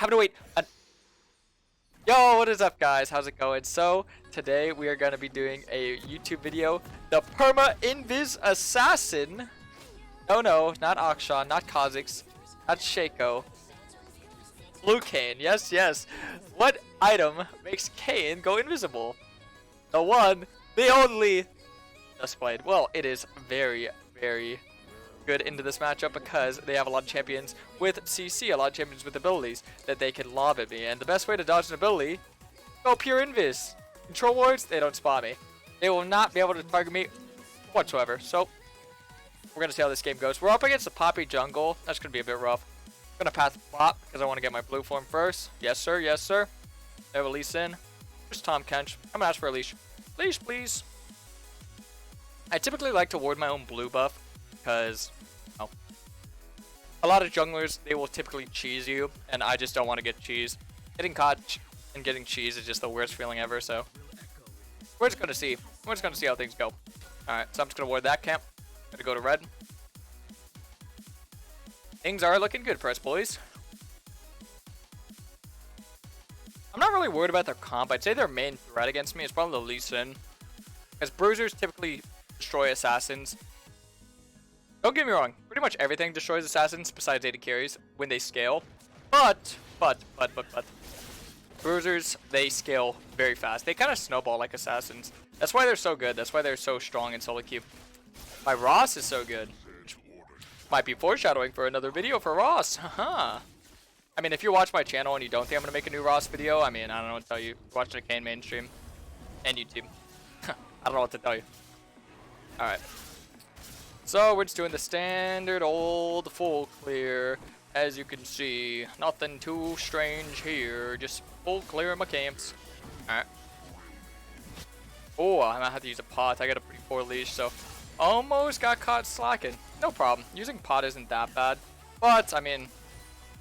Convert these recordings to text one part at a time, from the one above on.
having to wait. Yo, what is up, guys? How's it going? So today we are going to be doing a YouTube video, the Perma Invis Assassin. No, not Akshan, not Kha'Zix, not Shaco. Blue Kayn, yes. What item makes Kayn go invisible? The one, the only, displayed. Well, it is very good into this matchup because they have a lot of champions with CC, a lot of champions with abilities that they can lob at me. And the best way to dodge an ability, go pure Invis. Control wards, they don't spot me. They will not be able to target me whatsoever. So we're going to see how this game goes. We're up against the Poppy jungle. That's going to be a bit rough. I'm going to pass bot because I want to get my blue form first. Yes, sir. They have a leash in. Just Tom Kench. I'm going to ask for a leash. Leash, please. I typically like to ward my own blue buff because, you know, a lot of junglers, they will typically cheese you, and I just don't want to get cheesed. Getting caught and getting cheesed is just the worst feeling ever, so we're just going to see. We're just going to see how things go. Alright, so I'm just going to ward that camp. Gonna go to red. Things are looking good for us, boys. I'm not really worried about their comp. I'd say their main threat against me is probably the Lee Sin, because bruisers typically destroy assassins. Don't get me wrong, pretty much everything destroys assassins besides AD carries when they scale. But bruisers, they scale very fast. They kind of snowball like assassins. That's why they're so good. That's why they're so strong in solo queue. My Ross is so good. Might be foreshadowing for another video for Ross. Haha. I mean, if you watch my channel and you don't think I'm gonna make a new Ross video, I mean, I don't know what to tell you. Watching a Kayn mainstream and YouTube. I don't know what to tell you. Alright. So we're just doing the standard old full clear. As you can see, nothing too strange here. Just full clear my camps. Alright. Oh, I might have to use a pot. I got a pretty poor leash, so almost got caught slacking. No problem. Using pot isn't that bad. But, I mean,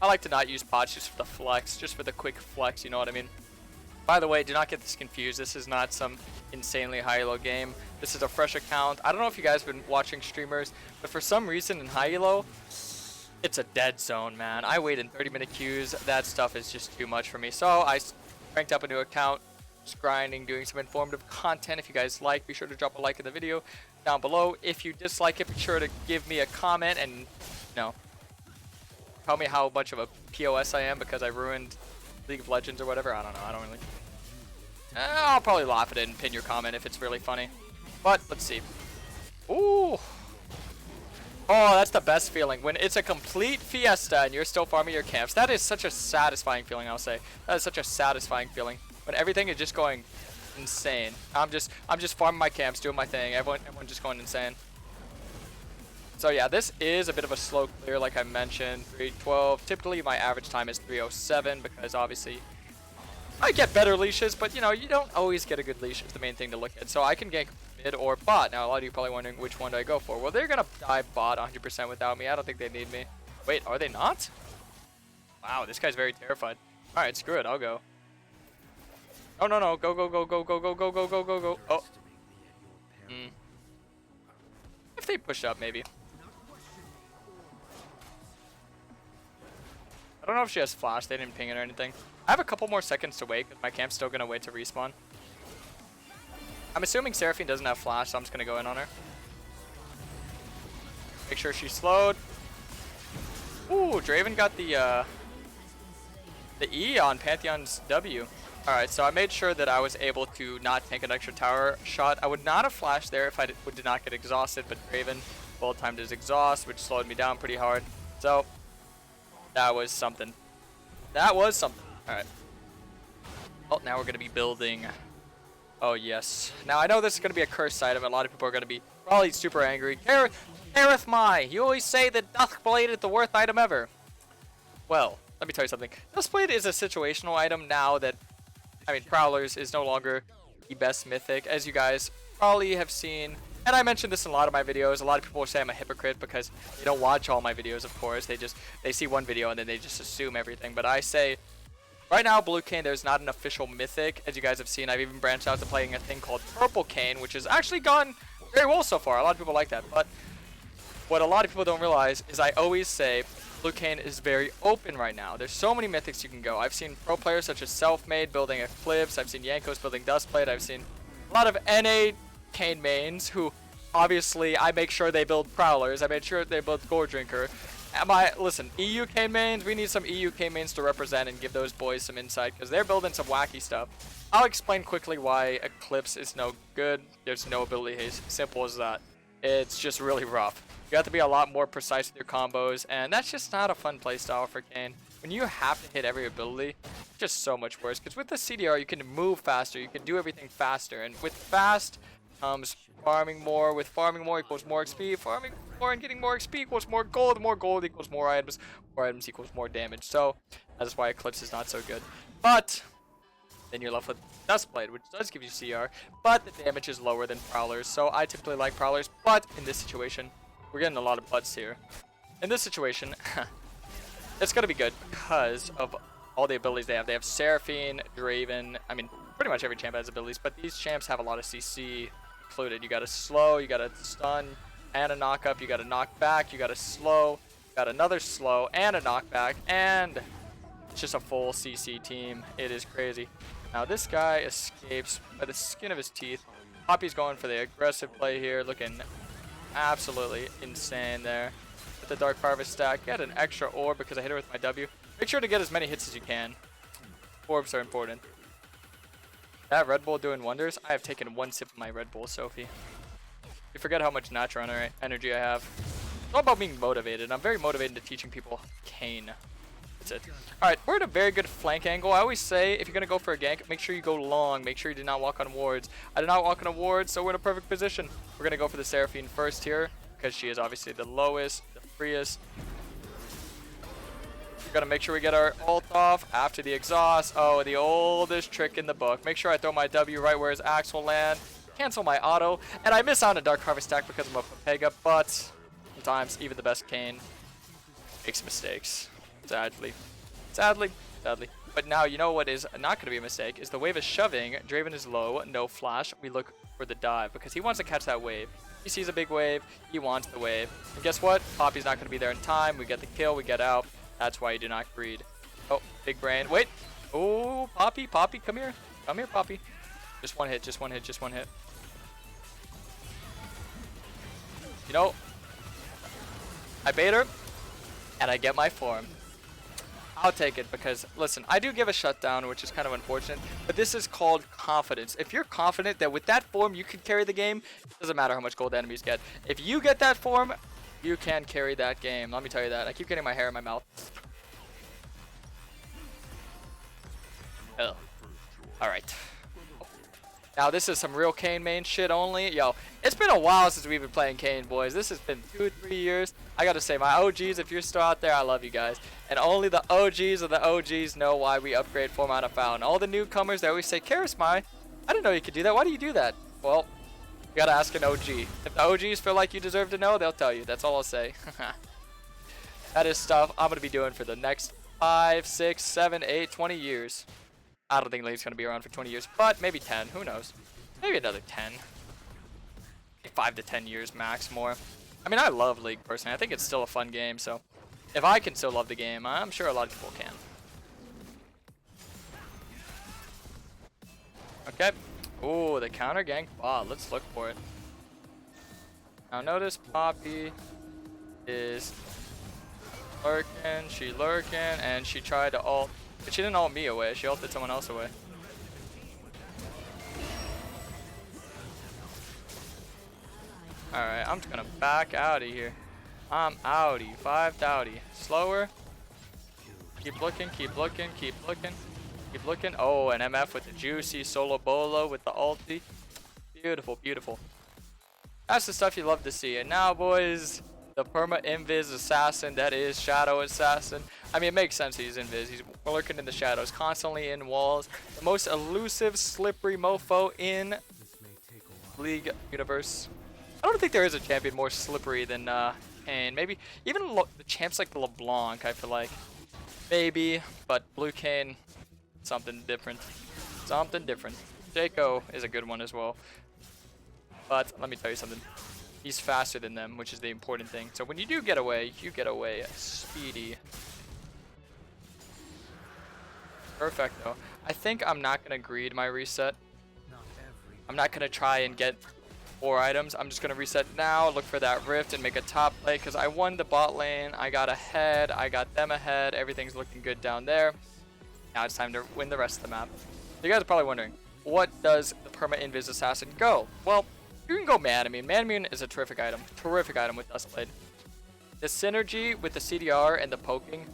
I like to not use pots just for the flex. Just for the quick flex, you know what I mean? By the way, do not get this confused. This is not some insanely high elo game. This is a fresh account. I don't know if you guys have been watching streamers, but for some reason in high elo, it's a dead zone, man. I wait in 30-minute queues. That stuff is just too much for me. So I ranked up a new account. Just grinding, doing some informative content. If you guys like, be sure to drop a like in the video down below. If you dislike it, be sure to give me a comment and, you know, tell me how much of a POS I am because I ruined League of Legends or whatever. I don't know. I don't really. I'll probably laugh at it and pin your comment if it's really funny. But let's see. Ooh. Oh, that's the best feeling. When it's a complete fiesta and you're still farming your camps. That is such a satisfying feeling, I'll say. That is such a satisfying feeling. When everything is just going insane. I'm just farming my camps, doing my thing. Everyone just going insane. So yeah, this is a bit of a slow clear, like I mentioned. 3:12. Typically, my average time is 3:07 because obviously I get better leashes, but you know, you don't always get a good leash. It's the main thing to look at. So I can gank mid or bot. Now a lot of you are probably wondering which one do I go for. Well, they're gonna die bot 100% without me. I don't think they need me. Wait, are they not? Wow, this guy's very terrified. All right, screw it. I'll go. Oh no, go. Oh. If they push up, maybe. I don't know if she has flash. They didn't ping it or anything. I have a couple more seconds to wait because my camp's still going to wait to respawn. I'm assuming Seraphine doesn't have flash, so I'm just going to go in on her. Make sure she's slowed. Ooh, Draven got the E on Pantheon's W. Alright, so I made sure that I was able to not take an extra tower shot. I would not have flashed there if I did not get exhausted, but Draven well timed his exhaust, which slowed me down pretty hard. So, that was something. That was something. Alright. Well, now we're going to be building. Oh, yes. Now, I know this is going to be a cursed item. A lot of people are going to be probably super angry. Karasmai, you always say that Duskblade is the worst item ever. Well, let me tell you something. Duskblade is a situational item now that, I mean, Prowlers is no longer the best mythic, as you guys probably have seen. And I mentioned this in a lot of my videos. A lot of people say I'm a hypocrite because they don't watch all my videos, of course. They see one video and then they just assume everything. But I say, right now, Blue Kayn, there's not an official mythic. As you guys have seen, I've even branched out to playing a thing called Purple Kayn, which has actually gone very well so far. A lot of people like that. But what a lot of people don't realize is I always say Blue Kayn is very open right now. There's so many mythics you can go. I've seen pro players such as Selfmade building Eclipse. I've seen Yankos building Dustblade. I've seen a lot of NA Kayn mains who, obviously, I make sure they build Prowlers. I made sure they build Gore Drinker. Listen, EU Kayn mains, we need some EU Kayn mains to represent and give those boys some insight because they're building some wacky stuff. I'll explain quickly why Eclipse is no good. There's no ability haste. Simple as that. It's just really rough. You have to be a lot more precise with your combos, and that's just not a fun playstyle for Kayn. When you have to hit every ability, it's just so much worse. Because with the CDR, you can move faster, you can do everything faster, and with fast comes farming more. With farming more equals more XP. Farming more and getting more XP equals more gold. More gold equals more items. More items equals more damage. So that's why Eclipse is not so good. But then you're left with Dustblade, which does give you CR, but the damage is lower than Prowlers. So I typically like Prowlers, but in this situation, we're getting a lot of butts here. In this situation, it's going to be good because of all the abilities they have. They have Seraphine, Draven. I mean, pretty much every champ has abilities, but these champs have a lot of CC included. You got a slow, you got a stun, and a knock up. You got a knock back, you got a slow, you got another slow, and a knockback, and it's just a full CC team. It is crazy. Now this guy escapes by the skin of his teeth. Poppy's going for the aggressive play here, looking absolutely insane there. With the Dark Harvest stack, get an extra orb because I hit her with my W. Make sure to get as many hits as you can. Orbs are important. That Red Bull doing wonders. I have taken one sip of my Red Bull, Sophie. You forget how much natural energy I have. It's all about being motivated. I'm very motivated to teaching people Kayn. That's it. Alright, we're at a very good flank angle. I always say, if you're going to go for a gank, make sure you go long. Make sure you do not walk on wards. I did not walk on a ward, so we're in a perfect position. We're going to go for the Seraphine first here, because she is obviously the lowest, the freest. We're going to make sure we get our ult off after the exhaust. Oh, the oldest trick in the book. Make sure I throw my W right where his axe will land. Cancel my auto. And I miss out on a Dark Harvest stack because I'm a Pega, but sometimes even the best Kayn makes mistakes. Sadly. But now, you know what is not going to be a mistake is the wave is shoving. Draven is low, no flash. We look for the dive because he wants to catch that wave. He sees a big wave. He wants the wave. And guess what? Poppy's not going to be there in time. We get the kill. We get out. That's why you do not greed. Oh, big brain. Wait. Oh, Poppy, come here. Come here, Poppy. Just one hit. You know, I bait her, and I get my form. I'll take it because, listen, I do give a shutdown, which is kind of unfortunate, but this is called confidence. If you're confident that with that form you can carry the game, it doesn't matter how much gold enemies get. If you get that form, you can carry that game. Let me tell you that. I keep getting my hair in my mouth. Ugh. Alright. Now this is some real Kayn main shit only. Yo, it's been a while since we've been playing Kayn, boys. This has been 2-3 years. I gotta say, my OGs, if you're still out there, I love you guys. And only the OGs of the OGs know why we upgrade form out of fountain. All the newcomers, they always say, Karasmai, I didn't know you could do that. Why do you do that? Well, you gotta ask an OG. If the OGs feel like you deserve to know, they'll tell you. That's all I'll say. That is stuff I'm gonna be doing for the next 5, 6, 7, 8, 20 years. I don't think League's going to be around for 20 years, but maybe 10. Who knows? Maybe another 10. 5 to 10 years max more. I mean, I love League personally. I think it's still a fun game, so if I can still love the game, I'm sure a lot of people can. Okay. Ooh, the counter gank bot. Let's look for it. Now notice Poppy is lurking. She lurking, and she tried to ult. But she didn't ult me away, she ulted someone else away. Alright, I'm just gonna back out of here. I'm outie, 5'd outie. Slower. Keep looking. Oh, an MF with the juicy solo bolo with the ulti. Beautiful. That's the stuff you love to see. And now, boys, the perma Invis assassin that is Shadow Assassin. I mean, it makes sense he's Invis. He's lurking in the shadows, constantly in walls. The most elusive, slippery mofo in League universe. I don't think there is a champion more slippery than Kayn. Maybe even the champs like the LeBlanc, I feel like. Maybe, but Blue Kayn, something different. Jaco is a good one as well. But let me tell you something. he's faster than them, which is the important thing. So when you do get away, you get away speedy. Perfecto. I think I'm not going to greed my reset. I'm not going to try and get 4 items. I'm just going to reset now, look for that rift, and make a top play because I won the bot lane. I got ahead. I got them ahead. Everything's looking good down there. Now it's time to win the rest of the map. You guys are probably wondering, what does the perma invis assassin go? Well, you can go Man-Immune. Man-Immune is a terrific item. Terrific item with Duskblade. The synergy with the CDR and the poking.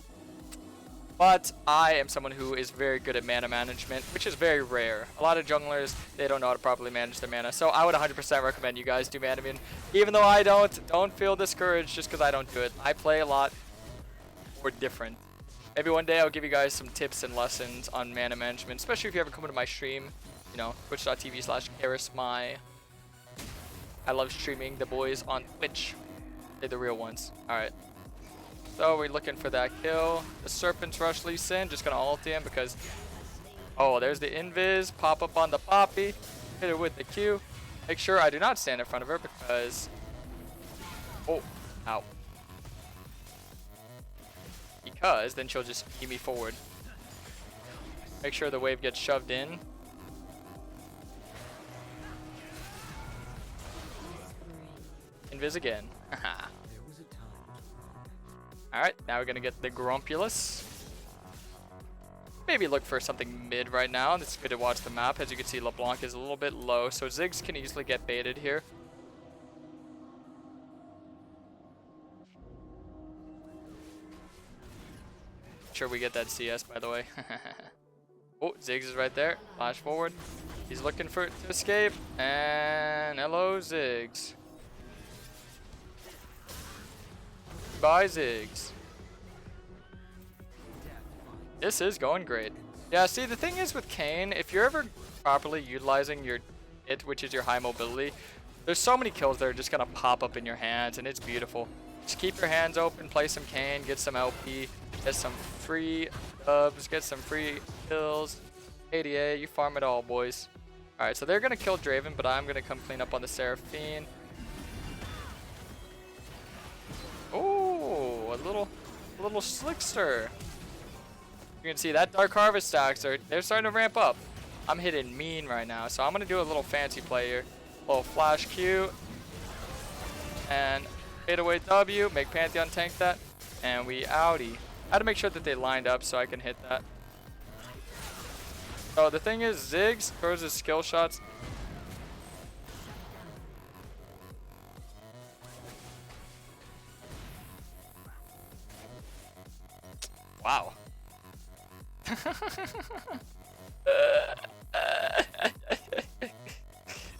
But I am someone who is very good at mana management, which is very rare. A lot of junglers, they don't know how to properly manage their mana. So I would 100% recommend you guys do Man-Immune. Even though I don't feel discouraged just because I don't do it. I play a lot more different. Maybe one day I'll give you guys some tips and lessons on mana management, especially if you ever come into my stream, you know, twitch.tv/Karasmai. I love streaming the boys on Twitch. They're the real ones. Alright. So we're looking for that kill. The Serpent's Rush Lee Sin, just gonna ult him because, oh, there's the Invis, pop up on the Poppy, hit her with the Q. Make sure I do not stand in front of her because, oh, ow. Because then she'll just keep me forward. Make sure the wave gets shoved in. Invis again. Alright, now we're gonna get the Grumpulus. Maybe look for something mid right now. It's good to watch the map. As you can see, LeBlanc is a little bit low, so Ziggs can easily get baited here. Sure we get that CS, by the way. Oh, Ziggs is right there. Flash forward. He's looking for it to escape. And hello, Ziggs. Bye, Ziggs. This is going great. Yeah, see, the thing is with Kayn, if you're ever properly utilizing your which is your high mobility, there's so many kills that are just gonna pop up in your hands, and it's beautiful. Just keep your hands open, play some Kayn, get some LP, get some free dubs, get some free kills. ADA, you farm it all, boys. Alright, so they're gonna kill Draven, but I'm gonna come clean up on the Seraphine. Oh, a little slickster. You can see that Dark Harvest stacks they're starting to ramp up. I'm hitting mean right now, so I'm gonna do a little fancy play here. A little flash Q and fade away W, make Pantheon tank that, and we outie. I had to make sure that they lined up so I can hit that. So the thing is, Ziggs throws his skill shots. Wow.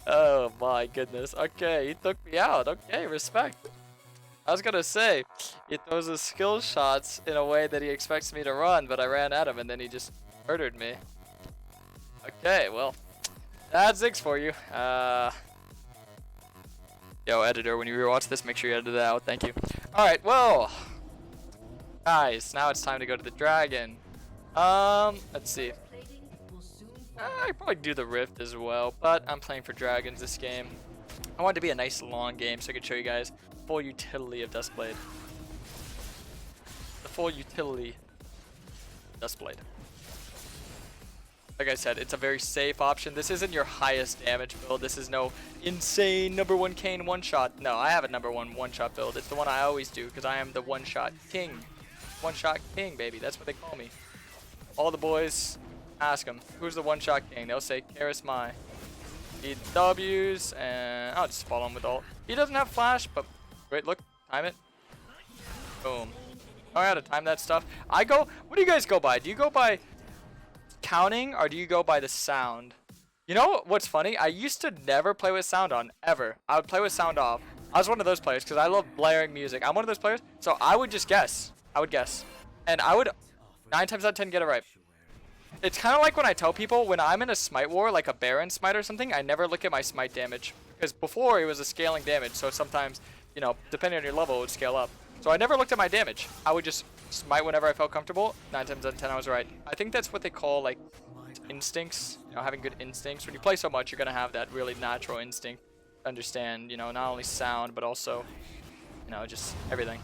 Oh my goodness. Okay, he took me out. Okay, respect. I was gonna say, he throws his skill shots in a way that he expects me to run, but I ran at him and then he just murdered me. Okay, well, that's Ziggs for you. Yo, editor, when you rewatch this, make sure you edit it out. Thank you. Alright, well, guys, now it's time to go to the dragon. Let's see. I probably do the Rift as well, but I'm playing for dragons this game. I want it to be a nice long game so I can show you guys full utility of Duskblade. The full utility of Duskblade. Like I said, it's a very safe option. This isn't your highest damage build. This is no insane #1 Kayn one-shot. No, I have a #1 one-shot build. It's the one I always do because I am the one-shot king. One-shot king, baby. That's what they call me. All the boys, ask them, who's the one-shot king? They'll say Karasmai. He W's, and I'll just follow him with ult. He doesn't have flash, but wait, look, time it. Boom. I know how to time that stuff. What do you guys go by? Do you go by counting or do you go by the sound? You know what's funny? I used to never play with sound on, ever. I would play with sound off. I was one of those players because I love blaring music. I'm one of those players, so I would just guess. I would guess. And I would 9 times out of 10 get it right. It's kind of like when I tell people when I'm in a smite war, like a Baron smite or something, I never look at my smite damage. Because before it was a scaling damage, so sometimes, you know, depending on your level, it would scale up. So I never looked at my damage. I would just smite whenever I felt comfortable. 9 times out of 10 I was right. I think that's what they call like instincts, you know, having good instincts. When you play so much, you're going to have that really natural instinct understand, you know, not only sound, but also, you know, just everything.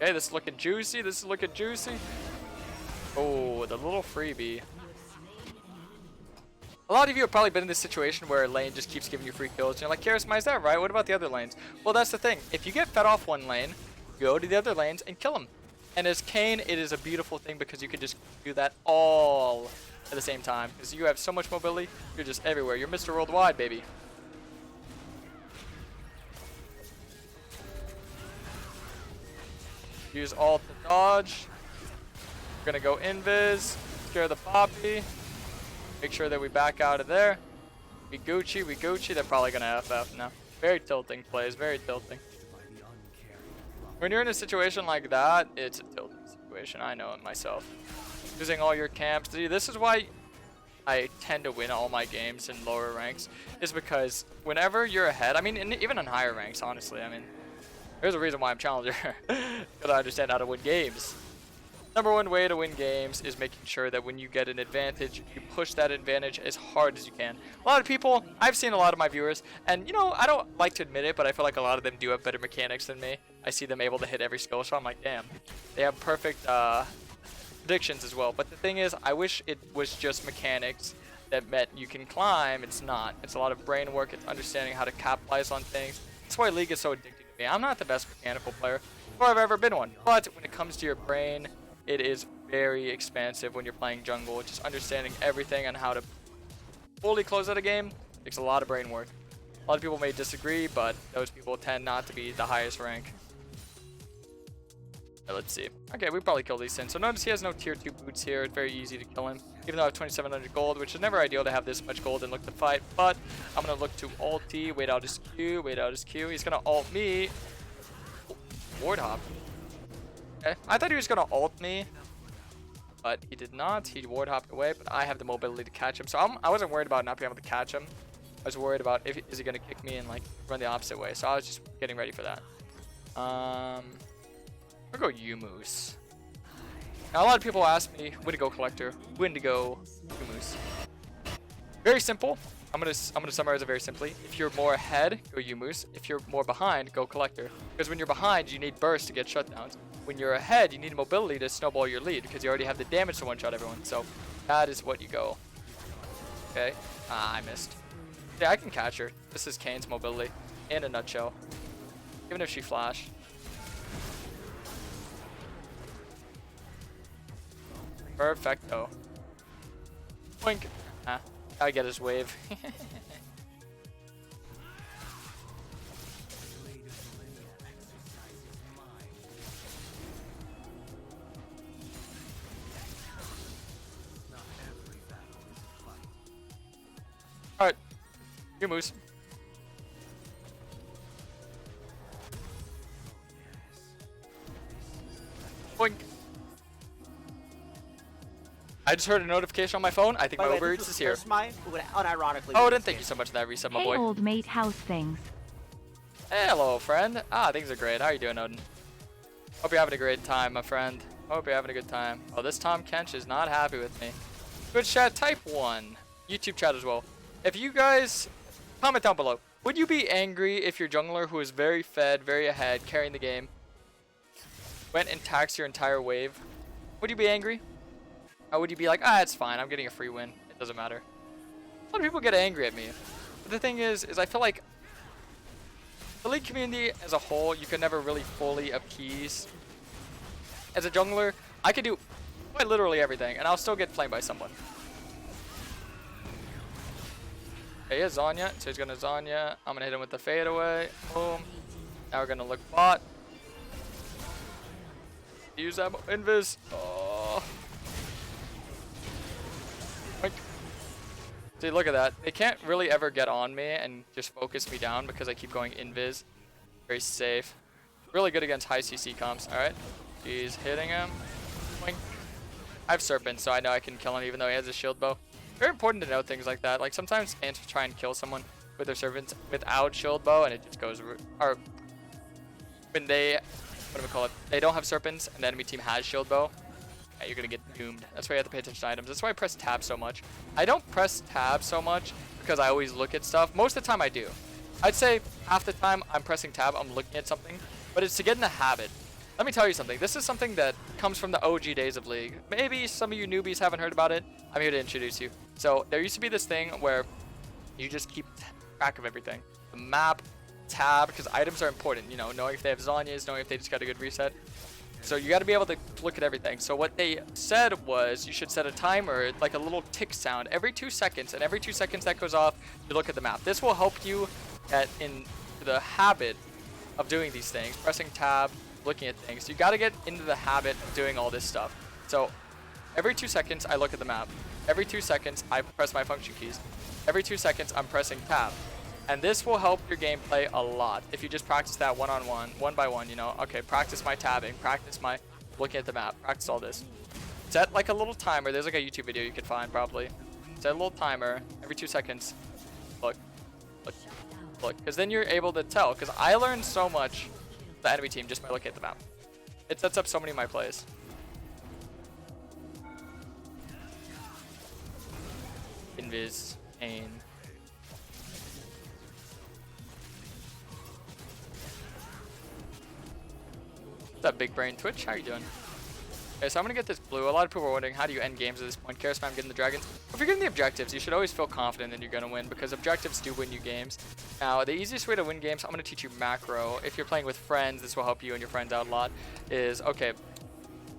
Okay, this is looking juicy. This is looking juicy. Oh, the little freebie. A lot of you have probably been in this situation where a lane just keeps giving you free kills. And you're like, Karasmai, is that right? What about the other lanes? Well, that's the thing. If you get fed off one lane, go to the other lanes and kill them. And as Kayn, it is a beautiful thing because you can just do that all at the same time. Because you have so much mobility, you're just everywhere. You're Mr. Worldwide, baby. Use ult to dodge. We're gonna go Invis, scare the Poppy. Make sure that we back out of there. We Gucci, we Gucci. They're probably gonna FF now. Very tilting plays, very tilting. When you're in a situation like that, it's a tilting situation. I know it myself. Using all your camps. See, this is why I tend to win all my games in lower ranks. Is because whenever you're ahead, I mean, even in higher ranks, honestly, I mean, there's a reason why I'm challenger. Because I understand how to win games. Number one way to win games is making sure that when you get an advantage, you push that advantage as hard as you can. A lot of people, I've seen a lot of my viewers, and you know, I don't like to admit it, but I feel like a lot of them do have better mechanics than me. I see them able to hit every skill shot. I'm like, damn. They have perfect predictions as well. But the thing is, I wish it was just mechanics that meant you can climb. It's not. It's a lot of brain work. It's understanding how to capitalize on things. That's why League is so addicting to me. I'm not the best mechanical player, or I've ever been one. But when it comes to your brain, it is very expansive when you're playing jungle. Just understanding everything and how to fully close out a game takes a lot of brain work. A lot of people may disagree, but those people tend not to be the highest rank. Let's see. Okay, we probably killed these things. So notice he has no tier 2 boots here. It's very easy to kill him. Even though I have 2,700 gold, which is never ideal to have this much gold and look to fight. But I'm going to look to ulti, wait out his Q, wait out his Q. He's going to ult me. Ward hop. Okay. I thought he was going to ult me, but he did not. He ward hopped away, but I have the mobility to catch him. So I wasn't worried about not being able to catch him. I was worried about is he going to kick me and like run the opposite way. So I was just getting ready for that. I'll go Yumus. Now a lot of people ask me, when to go collector, when to go Yumus. Very simple. I'm gonna summarize it very simply. If you're more ahead, go Yumus. If you're more behind, go collector. Because when you're behind, you need burst to get shutdowns. When you're ahead, you need mobility to snowball your lead because you already have the damage to one-shot everyone. So that is what you go. Okay. Ah, I missed. Yeah, I can catch her. This is Kayn's mobility in a nutshell. Even if she flashed. Perfecto. Boink. Ah, I get his wave. Alright. Your moves. Boink. I just heard a notification on my phone. I think my Uber Eats is here. Unironically. Oh, then thank you so much for that reset, my boy. Hey, old mate, how's things? Hey, hello, friend. Ah, things are great. How are you doing, Odin? Hope you're having a great time, my friend. Hope you're having a good time. Oh, this Tom Kench is not happy with me. Good chat, type 1. YouTube chat as well. If you guys comment down below, would you be angry if your jungler who is very fed, very ahead, carrying the game, went and taxed your entire wave? Would you be angry? Or would you be like, ah, it's fine, I'm getting a free win, it doesn't matter? A lot of people get angry at me. But the thing is I feel like the League community as a whole, you can never really fully appease. As a jungler, I could do quite literally everything, and I'll still get flamed by someone. Okay, he has Zanya, so he's gonna Zanya. I'm gonna hit him with the fadeaway. Boom. Now we're gonna look bot. Use that Invis. Oh. See, look at that. They can't really ever get on me and just focus me down because I keep going Invis. Very safe. Really good against high CC comps. Alright. He's hitting him. Boink. I have Serpent, so I know I can kill him even though he has a shield bow. Very important to know things like that. Like sometimes fans will try and kill someone with their Serpents without shield bow and it just goes... Or when they... What do we call it? They don't have Serpents and the enemy team has shield bow. You're gonna get doomed. That's why you have to pay attention to items. That's why I press tab so much. I don't press tab so much because I always look at stuff. Most of the time I do. I'd say half the time I'm pressing tab, I'm looking at something, but it's to get in the habit. Let me tell you something. This is something that comes from the OG days of League. Maybe some of you newbies haven't heard about it. I'm here to introduce you. So there used to be this thing where you just keep track of everything. The map, tab, because items are important. You know, knowing if they have Zhonya's, knowing if they just got a good reset. So you got to be able to look at everything. So what they said was you should set a timer, like a little tick sound every 2 seconds. And every 2 seconds that goes off, you look at the map. This will help you get in the habit of doing these things. Pressing tab, looking at things. You got to get into the habit of doing all this stuff. So every 2 seconds, I look at the map. Every 2 seconds, I press my function keys. Every 2 seconds, I'm pressing tab. And this will help your gameplay a lot if you just practice that one-on-one, one by one, you know. Okay, practice my tabbing, practice my looking at the map, practice all this. Set like a little timer. There's like a YouTube video you could find probably. Set a little timer every 2 seconds. Look, look, look. Because then you're able to tell. Because I learned so much the enemy team just by looking at the map. It sets up so many of my plays. Invis, Kayn. What's up, Big Brain Twitch? How are you doing? Okay, so I'm gonna get this blue. A lot of people are wondering, how do you end games at this point? Karasmai, I'm getting the dragons. If you're getting the objectives, you should always feel confident that you're gonna win because objectives do win you games. Now, the easiest way to win games, I'm gonna teach you macro. If you're playing with friends, this will help you and your friends out a lot. Is okay.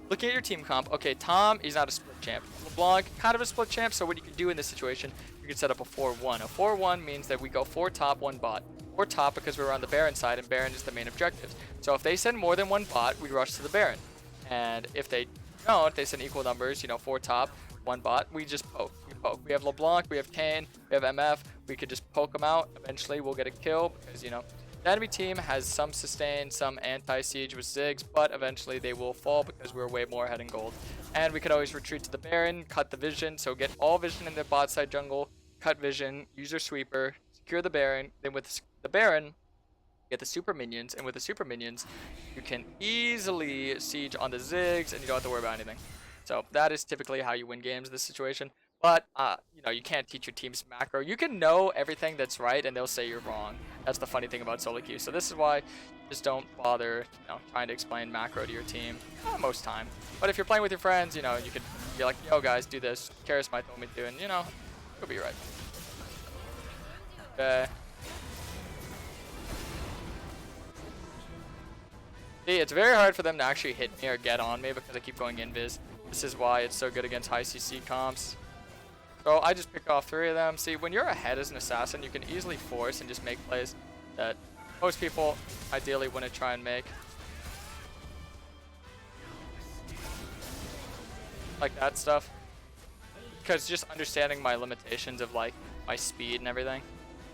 Looking at your team comp, okay, Tom, he's not a split champ. LeBlanc, kind of a split champ. So what you can do in this situation, you can set up a 4-1. A 4-1 means that we go 4 top, 1 bot. 4 top because we're on the Baron side, and Baron is the main objective. So if they send more than 1 bot, we rush to the Baron. And if they don't, they send equal numbers, you know, 4 top, 1 bot, we just poke. We poke. We have LeBlanc, we have Kayn, we have MF. We could just poke them out. Eventually, we'll get a kill because, you know, the enemy team has some sustain, some anti-siege with Ziggs, but eventually they will fall because we're way more ahead in gold. And we could always retreat to the Baron, cut the vision, so get all vision in the bot side jungle, cut vision, use your sweeper, secure the Baron, then with the Baron, get the super minions, and with the super minions, you can easily siege on the Ziggs, and you don't have to worry about anything. So that is typically how you win games in this situation. But, you know, you can't teach your team's macro. You can know everything that's right, and they'll say you're wrong. That's the funny thing about solo queue. So this is why just don't bother, you know, trying to explain macro to your team most time. But if you're playing with your friends, you know, you could be like, yo, guys, do this. Karasmai told me to, and, you know, you'll be right. Okay. See, it's very hard for them to actually hit me or get on me because I keep going invis. This is why it's so good against high CC comps. So I just pick off 3 of them. See, when you're ahead as an assassin, you can easily force and just make plays that most people ideally wouldn't try and make. Like that stuff. Because just understanding my limitations of like my speed and everything.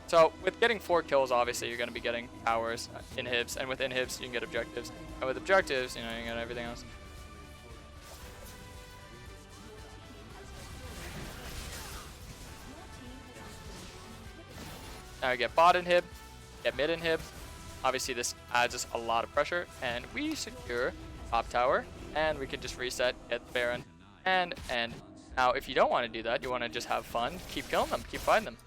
So with getting 4 kills, obviously you're going to be getting powers, inhibs, and with inhibs you can get objectives. And with objectives, you know, you can get everything else. Now we get bot inhib, get mid inhib. Obviously this adds us a lot of pressure, and we secure top tower, and we can just reset, get the Baron, and end. Now if you don't want to do that, you want to just have fun, keep killing them, keep fighting them.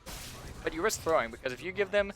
But you risk throwing, because if you give them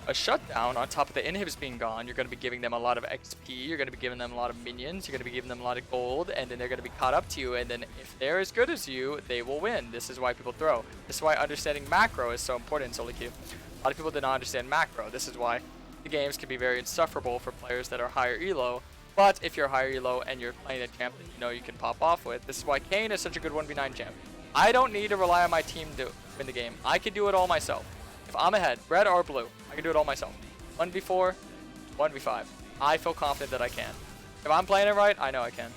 a shutdown on top of the inhibs being gone, you're going to be giving them a lot of XP, you're going to be giving them a lot of minions, you're going to be giving them a lot of gold, and then they're going to be caught up to you, and then if they're as good as you, they will win. This is why people throw. This is why understanding macro is so important in solo queue. A lot of people do not understand macro. This is why the games can be very insufferable for players that are higher elo, but if you're higher elo and you're playing a champ that you know you can pop off with, this is why Kayn is such a good 1v9 champ. I don't need to rely on my team to win the game. I can do it all myself. If I'm ahead, red or blue, I can do it all myself. 1v4, 1v5. I feel confident that I can. If I'm playing it right, I know I can.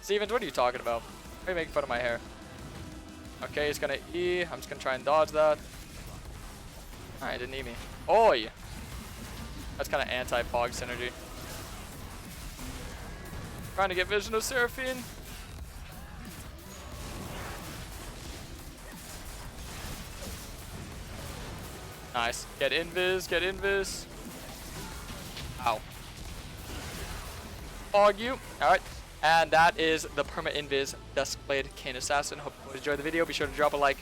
Stevens, what are you talking about? Why are you making fun of my hair? Okay, he's gonna E. I'm just gonna try and dodge that. Alright, didn't E me. Oi! That's kind of anti-Pog synergy. Trying to get vision of Seraphine. Nice. Get invis, get invis. Ow. Fog you. Alright. And that is the perma invis Duskblade Kayn Assassin. Hope you enjoyed the video. Be sure to drop a like,